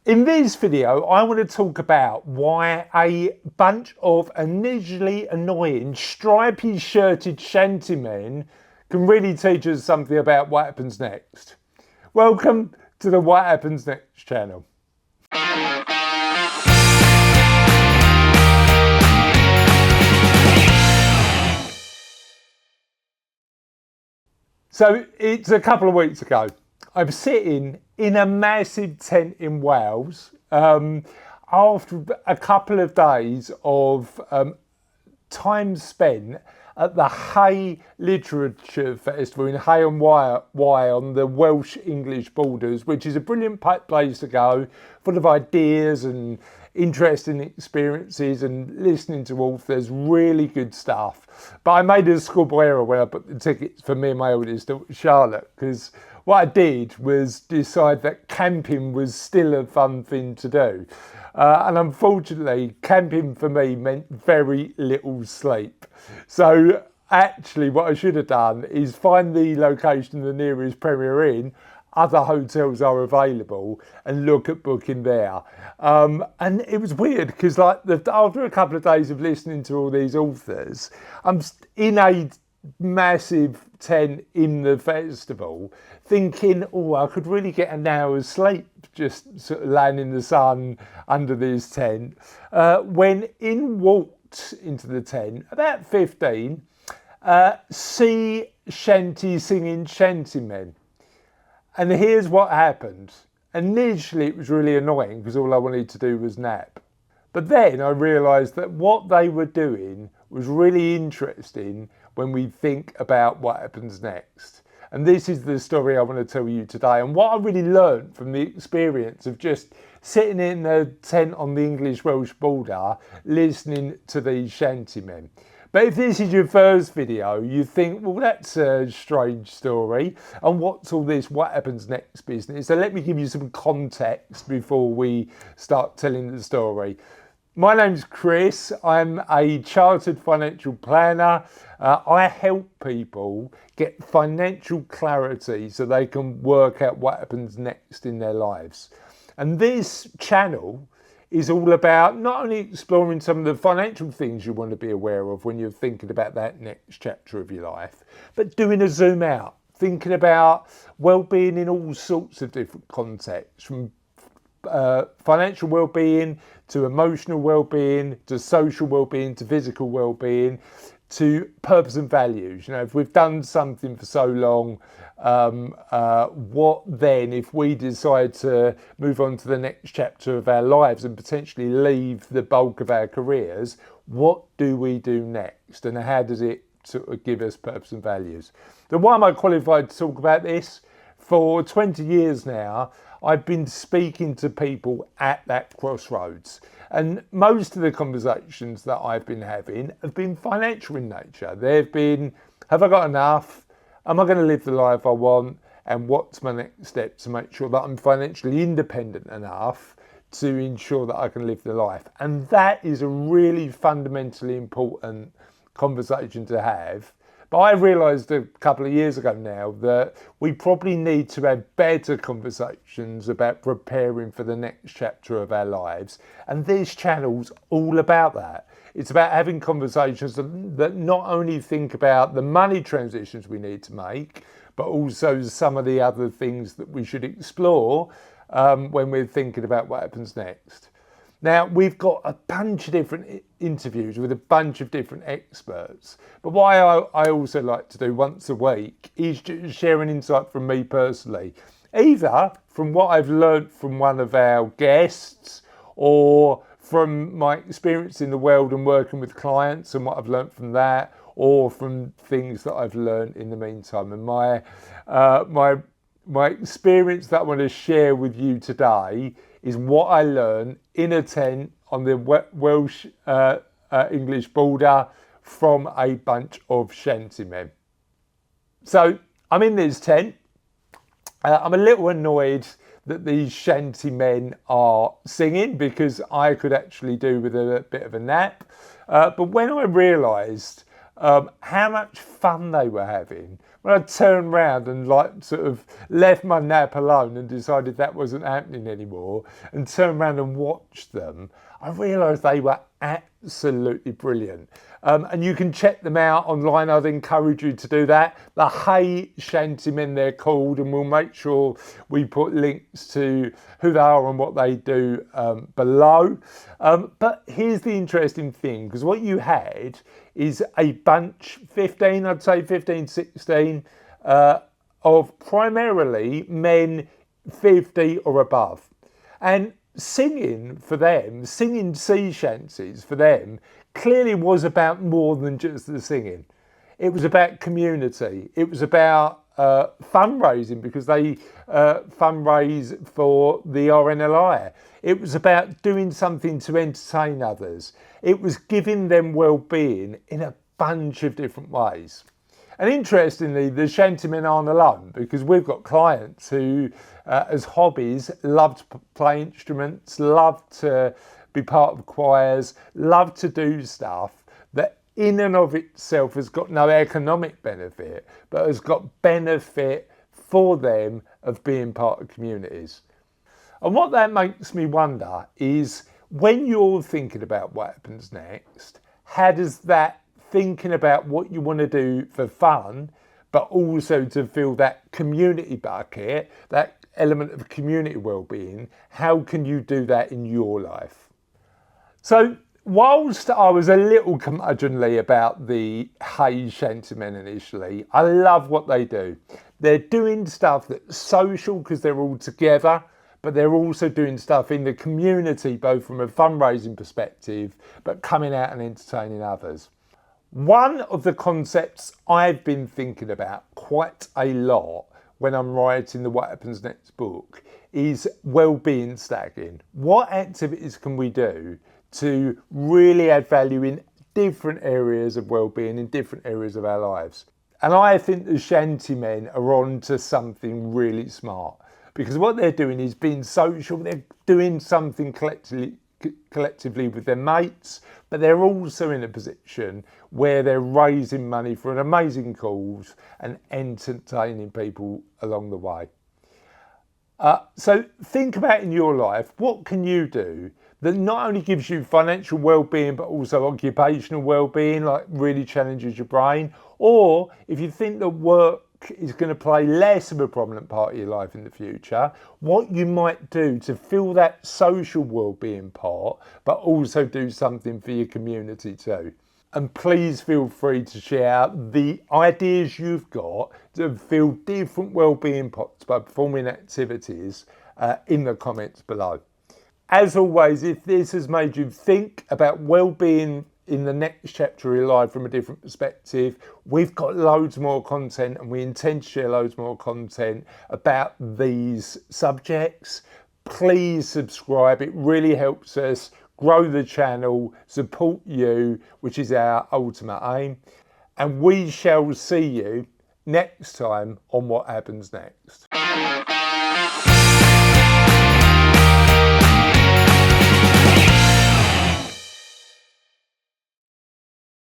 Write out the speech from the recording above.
In this video, I want to talk about why a bunch of initially annoying, stripy shirted shantymen can really teach us something about what happens next. Welcome to the What Happens Next channel. So it's a couple of weeks ago. I'm sitting in a massive tent in Wales after a couple of days of time spent at the Hay Literature Festival in Hay on Wye on the Welsh-English borders, which is a brilliant place to go, full of ideas and interesting experiences and listening to authors, really good stuff. But I made a schoolboy error when I bought the tickets for me and my oldest daughter Charlotte, because what I did was decide that camping was still a fun thing to do. And unfortunately, camping for me meant very little sleep. So actually what I should have done is find the location of the nearest Premier Inn, other hotels are available, and look at booking there. And it was weird because after a couple of days of listening to all these authors, I'm in a massive tent in the festival thinking, oh, I could really get an hour's sleep just sort of laying in the sun under this tent, when in walked into the tent about 15 sea shanty singing shantymen. And here's what happened. Initially it was really annoying because all I wanted to do was nap. But then I realised that what they were doing was really interesting when we think about what happens next. And this is the story I want to tell you today. And what I really learned from the experience of just sitting in a tent on the English-Welsh border, listening to these shantymen. But if this is your first video, you think, well, that's a strange story. And what's all this what happens next business? So let me give you some context before we start telling the story. My name's Chris. I'm a chartered financial planner. I help people get financial clarity so they can work out what happens next in their lives. And this channel is all about not only exploring some of the financial things you want to be aware of when you're thinking about that next chapter of your life, but doing a zoom out, thinking about well-being in all sorts of different contexts, from financial well-being to emotional well-being to social well-being to physical well-being to purpose and values. You know, if we've done something for so long, what then if we decide to move on to the next chapter of our lives and potentially leave the bulk of our careers, what do we do next, and how does it sort of give us purpose and values? So why am I qualified to talk about this? For 20 years now, I've been speaking to people at that crossroads. And most of the conversations that I've been having have been financial in nature. They've been, have I got enough? Am I going to live the life I want? And what's my next step to make sure that I'm financially independent enough to ensure that I can live the life? And that is a really fundamentally important conversation to have. But I realised a couple of years ago now that we probably need to have better conversations about preparing for the next chapter of our lives. And this channel's all about that. It's about having conversations that not only think about the money transitions we need to make, but also some of the other things that we should explore when we're thinking about what happens next. Now, we've got a bunch of different interviews with a bunch of different experts. But what I also like to do once a week is just share an insight from me personally, either from what I've learned from one of our guests or from my experience in the world and working with clients and what I've learned from that, or from things that I've learned in the meantime. And my experience that I want to share with you today is what I learned in a tent on the Welsh English border from a bunch of shantymen. So I'm in this tent. I'm a little annoyed that these shantymen are singing because I could actually do with a bit of a nap. But when I realised how much fun they were having. When I turned round and like sort of left my nap alone and decided that wasn't happening anymore and turned round and watched them, I realised they were absolutely brilliant. And you can check them out online. I'd encourage you to do that. The Hey Shantymen, they're called, and we'll make sure we put links to who they are and what they do below. But here's the interesting thing, because what you had is a bunch, 15, I'd say 15, 16, of primarily men 50 or above. And singing for them, singing sea shanties for them, clearly was about more than just the singing. It was about community. It was about fundraising, because they fundraise for the RNLI. It was about doing something to entertain others. It was giving them well-being in a bunch of different ways. And interestingly, the Shantymen aren't alone, because we've got clients who, as hobbies, love to play instruments, love to be part of choirs, love to do stuff that in and of itself has got no economic benefit, but has got benefit for them of being part of communities. And what that makes me wonder is, when you're thinking about what happens next, how does that thinking about what you want to do for fun, but also to fill that community bucket, that element of community well-being, how can you do that in your life? So whilst I was a little curmudgeonly about the Hey Shantymen initially, I love what they do. They're doing stuff that's social because they're all together, but they're also doing stuff in the community, both from a fundraising perspective, but coming out and entertaining others. One of the concepts I've been thinking about quite a lot when I'm writing the What Happens Next book is well-being stacking. What activities can we do to really add value in different areas of well-being, in different areas of our lives? And I think the Shantymen are on to something really smart, because what they're doing is being social. They're doing something collectively with their mates, but they're also in a position where they're raising money for an amazing cause and entertaining people along the way. So think about in your life, what can you do that not only gives you financial well-being, but also occupational well-being, like really challenges your brain? Or if you think that work is going to play less of a prominent part of your life in the future, what you might do to fill that social well-being part, but also do something for your community too. And please feel free to share the ideas you've got to fill different well-being pots by performing activities in the comments below. As always, if this has made you think about well-being in the next chapter of your life from a different perspective, we've got loads more content, and we intend to share loads more content about these subjects. Please subscribe. It really helps us grow the channel, support you, which is our ultimate aim. And we shall see you next time on What Happens Next.